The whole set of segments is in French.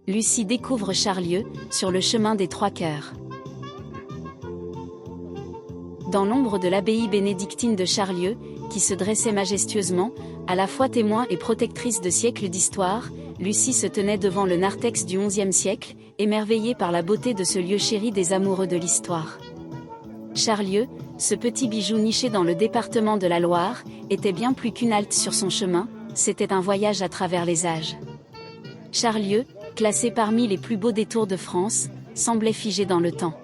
Lucie découvre Charlieu, sur le chemin des Trois Cœurs. Dans l'ombre de l'abbaye bénédictine de Charlieu, qui se dressait majestueusement, à la fois témoin et protectrice de siècles d'histoire, Lucie se tenait devant le narthex du XIe siècle, émerveillée par la beauté de ce lieu chéri des amoureux de l'histoire. Charlieu, ce petit bijou niché dans le département de la Loire, était bien plus qu'une halte sur son chemin, c'était un voyage à travers les âges. Charlieu, classé parmi les plus beaux détours de France, semblait figé dans le temps.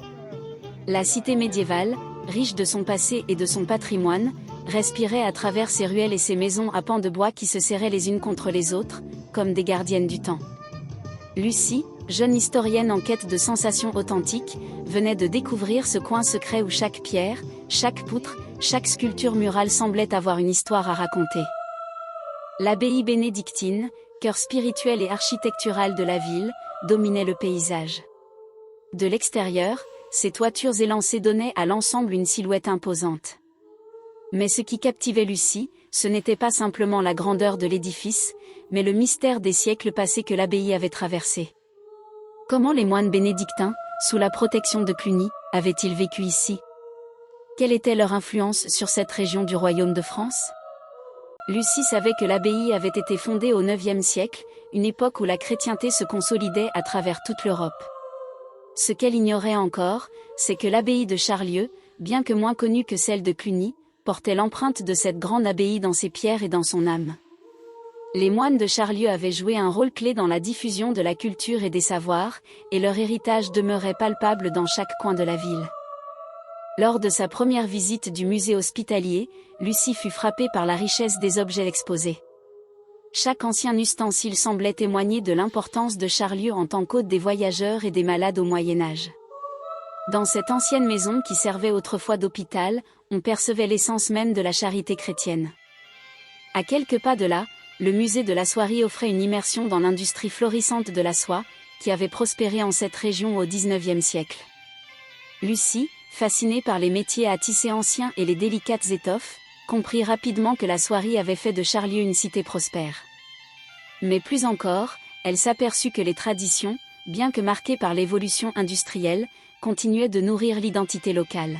La cité médiévale, riche de son passé et de son patrimoine, respirait à travers ses ruelles et ses maisons à pans de bois qui se serraient les unes contre les autres, comme des gardiennes du temps. Lucie, jeune historienne en quête de sensations authentiques, venait de découvrir ce coin secret où chaque pierre, chaque poutre, chaque sculpture murale semblait avoir une histoire à raconter. L'abbaye bénédictine, cœur spirituel et architectural de la ville, dominait le paysage. De l'extérieur, ses toitures élancées donnaient à l'ensemble une silhouette imposante. Mais ce qui captivait Lucie, ce n'était pas simplement la grandeur de l'édifice, mais le mystère des siècles passés que l'abbaye avait traversé. Comment les moines bénédictins, sous la protection de Cluny, avaient-ils vécu ici? Quelle était leur influence sur cette région du royaume de France? Lucie savait que l'abbaye avait été fondée au IXe siècle, une époque où la chrétienté se consolidait à travers toute l'Europe. Ce qu'elle ignorait encore, c'est que l'abbaye de Charlieu, bien que moins connue que celle de Cluny, portait l'empreinte de cette grande abbaye dans ses pierres et dans son âme. Les moines de Charlieu avaient joué un rôle clé dans la diffusion de la culture et des savoirs, et leur héritage demeurait palpable dans chaque coin de la ville. Lors de sa première visite du musée hospitalier, Lucie fut frappée par la richesse des objets exposés. Chaque ancien ustensile semblait témoigner de l'importance de Charlieu en tant qu'hôte des voyageurs et des malades au Moyen-Âge. Dans cette ancienne maison qui servait autrefois d'hôpital, on percevait l'essence même de la charité chrétienne. À quelques pas de là, le musée de la soierie offrait une immersion dans l'industrie florissante de la soie, qui avait prospéré en cette région au XIXe siècle. Lucie, fascinée par les métiers à tisser anciens et les délicates étoffes, comprit rapidement que la soierie avait fait de Charlieu une cité prospère. Mais plus encore, elle s'aperçut que les traditions, bien que marquées par l'évolution industrielle, continuaient de nourrir l'identité locale.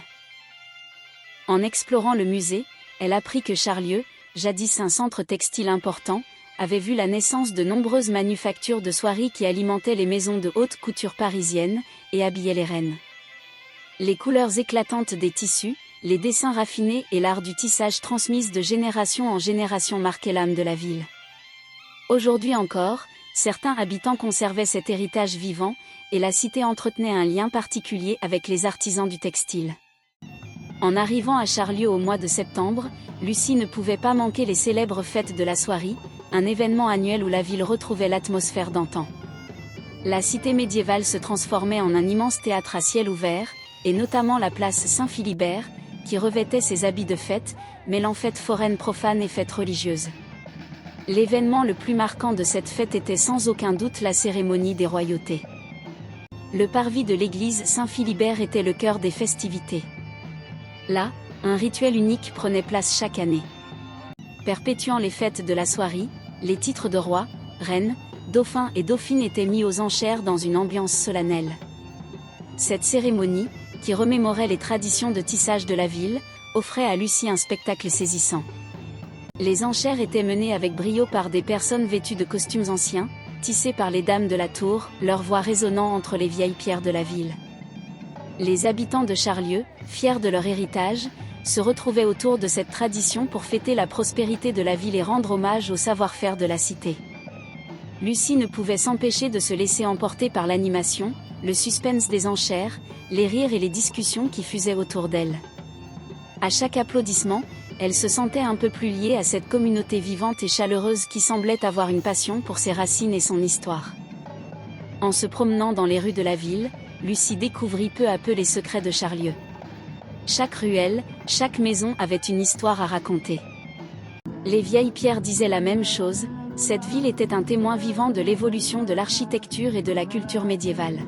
En explorant le musée, elle apprit que Charlieu, jadis un centre textile important, avait vu la naissance de nombreuses manufactures de soierie qui alimentaient les maisons de haute couture parisiennes et habillaient les reines. Les couleurs éclatantes des tissus, les dessins raffinés et l'art du tissage transmises de génération en génération marquaient l'âme de la ville. Aujourd'hui encore, certains habitants conservaient cet héritage vivant, et la cité entretenait un lien particulier avec les artisans du textile. En arrivant à Charlieu au mois de septembre, Lucie ne pouvait pas manquer les célèbres fêtes de la soierie, un événement annuel où la ville retrouvait l'atmosphère d'antan. La cité médiévale se transformait en un immense théâtre à ciel ouvert, et notamment la place Saint-Philibert, qui revêtait ses habits de fête, mêlant fête foraine profane et fête religieuse. L'événement le plus marquant de cette fête était sans aucun doute la cérémonie des royautés. Le parvis de l'église Saint-Philibert était le cœur des festivités. Là, un rituel unique prenait place chaque année. Perpétuant les fêtes de la soierie, les titres de roi, reine, dauphin et dauphine étaient mis aux enchères dans une ambiance solennelle. Cette cérémonie, qui remémorait les traditions de tissage de la ville, offrait à Lucie un spectacle saisissant. Les enchères étaient menées avec brio par des personnes vêtues de costumes anciens, tissés par les dames de la tour, leur voix résonnant entre les vieilles pierres de la ville. Les habitants de Charlieu, fiers de leur héritage, se retrouvaient autour de cette tradition pour fêter la prospérité de la ville et rendre hommage au savoir-faire de la cité. Lucie ne pouvait s'empêcher de se laisser emporter par l'animation, le suspense des enchères, les rires et les discussions qui fusaient autour d'elle. À chaque applaudissement, elle se sentait un peu plus liée à cette communauté vivante et chaleureuse qui semblait avoir une passion pour ses racines et son histoire. En se promenant dans les rues de la ville, Lucie découvrit peu à peu les secrets de Charlieu. Chaque ruelle, chaque maison avait une histoire à raconter. Les vieilles pierres disaient la même chose, cette ville était un témoin vivant de l'évolution de l'architecture et de la culture médiévale.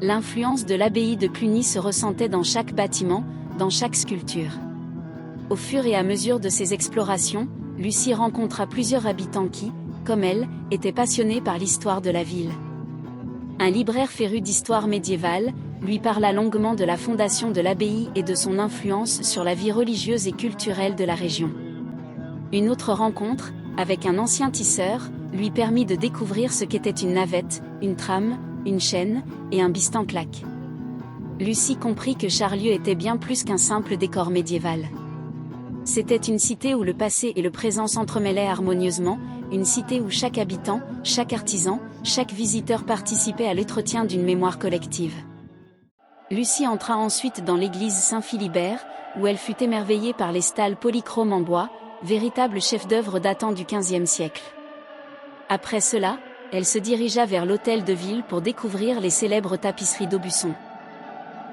L'influence de l'abbaye de Cluny se ressentait dans chaque bâtiment, dans chaque sculpture. Au fur et à mesure de ses explorations, Lucie rencontra plusieurs habitants qui, comme elle, étaient passionnés par l'histoire de la ville. Un libraire féru d'histoire médiévale, lui parla longuement de la fondation de l'abbaye et de son influence sur la vie religieuse et culturelle de la région. Une autre rencontre, avec un ancien tisseur, lui permit de découvrir ce qu'était une navette, une trame, une chaîne, et un bistanclac. Lucie comprit que Charlieu était bien plus qu'un simple décor médiéval. C'était une cité où le passé et le présent s'entremêlaient harmonieusement, une cité où chaque habitant, chaque artisan, chaque visiteur participait à l'entretien d'une mémoire collective. Lucie entra ensuite dans l'église Saint-Philibert, où elle fut émerveillée par les stalles polychromes en bois, véritable chef-d'œuvre datant du XVe siècle. Après cela, elle se dirigea vers l'hôtel de ville pour découvrir les célèbres tapisseries d'Aubusson.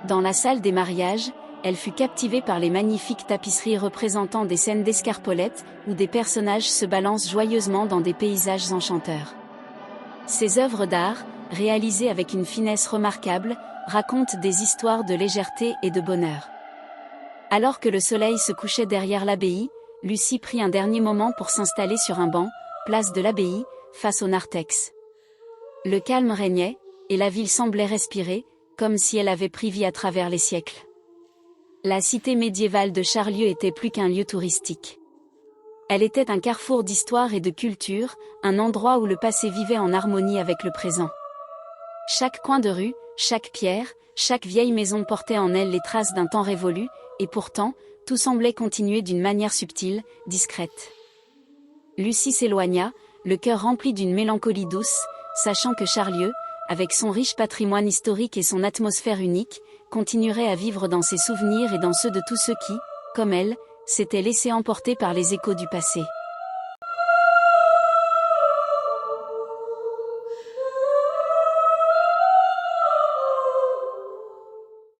Dans la salle des mariages, elle fut captivée par les magnifiques tapisseries représentant des scènes d'escarpolette, où des personnages se balancent joyeusement dans des paysages enchanteurs. Ces œuvres d'art, réalisées avec une finesse remarquable, racontent des histoires de légèreté et de bonheur. Alors que le soleil se couchait derrière l'abbaye, Lucie prit un dernier moment pour s'installer sur un banc, place de l'abbaye, face au narthex. Le calme régnait, et la ville semblait respirer, comme si elle avait pris vie à travers les siècles. La cité médiévale de Charlieu était plus qu'un lieu touristique. Elle était un carrefour d'histoire et de culture, un endroit où le passé vivait en harmonie avec le présent. Chaque coin de rue, chaque pierre, chaque vieille maison portait en elle les traces d'un temps révolu, et pourtant, tout semblait continuer d'une manière subtile, discrète. Lucie s'éloigna, le cœur rempli d'une mélancolie douce, sachant que Charlieu, avec son riche patrimoine historique et son atmosphère unique, continuerait à vivre dans ses souvenirs et dans ceux de tous ceux qui, comme elle, s'étaient laissés emporter par les échos du passé.